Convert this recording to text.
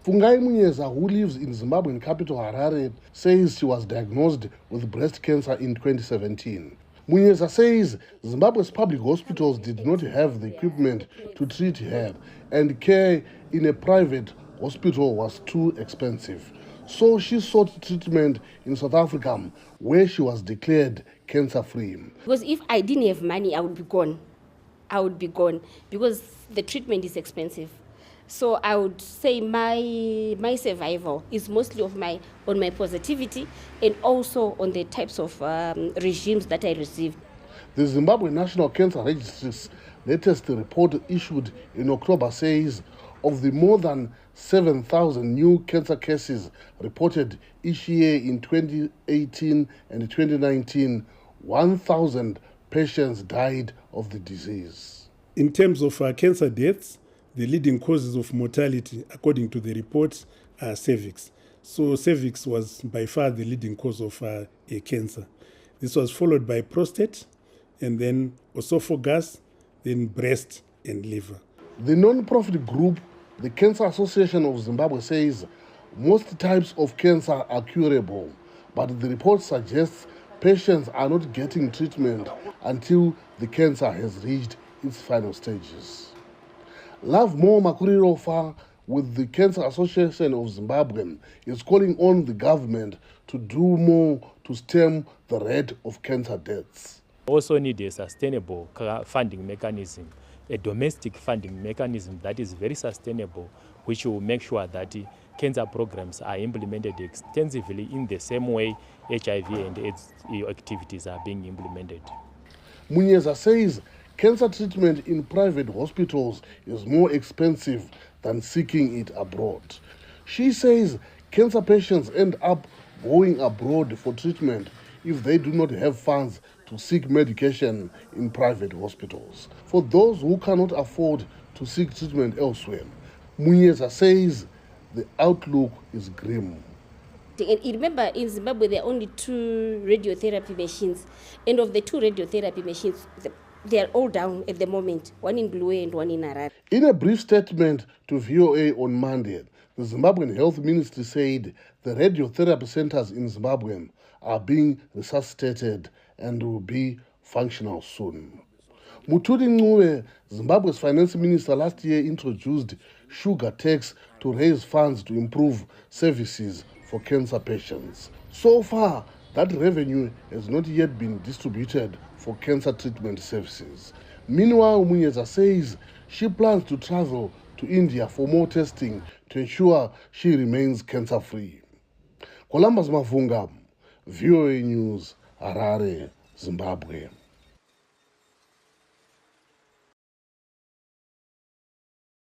Fungai Munyeza, who lives in Zimbabwean capital Harare, says she was diagnosed with breast cancer in 2017. Munyeza says Zimbabwe's public hospitals did not have the equipment to treat her, and care in a private hospital was too expensive. So she sought treatment in South Africa, where she was declared cancer-free. Because if I didn't have money, I would be gone. I would be gone because the treatment is expensive. So I would say my survival is mostly on my positivity and also on the types of regimes that I received. The Zimbabwe National Cancer Registry's latest report issued in October says of the more than 7,000 new cancer cases reported each year in 2018 and 2019, 1,000 patients died of the disease. In terms of cancer deaths, the leading causes of mortality, according to the report, are cervix. So cervix was by far the leading cause of a cancer. This was followed by prostate, and then esophagus, then breast and liver. The non-profit group, the Cancer Association of Zimbabwe, says most types of cancer are curable, but the report suggests patients are not getting treatment until the cancer has reached its final stages. Love Mo Makurirofa with the Cancer Association of Zimbabwe is calling on the government to do more to stem the rate of cancer deaths. Also need a sustainable funding mechanism, a domestic funding mechanism that is very sustainable, which will make sure that cancer programs are implemented extensively in the same way HIV and AIDS activities are being implemented. Munyeza says cancer treatment in private hospitals is more expensive than seeking it abroad. She says cancer patients end up going abroad for treatment if they do not have funds to seek medication in private hospitals. For those who cannot afford to seek treatment elsewhere, Munyeza says the outlook is grim. And remember, in Zimbabwe, there are only 2 radiotherapy machines. And of the 2 radiotherapy machines, they are all down at the moment, one in Blue and one in Harare. In a brief statement to VOA on Monday, the Zimbabwean Health Ministry said the radiotherapy centers in Zimbabwe are being resuscitated and will be functional soon. Muturi Ncube, Zimbabwe's finance minister, last year introduced sugar tax to raise funds to improve services for cancer patients. So far, that revenue has not yet been distributed for cancer treatment services. Meanwhile, Munyeza says she plans to travel to India for more testing to ensure she remains cancer-free. Columbus Mavunga, VOA News, Harare, Zimbabwe.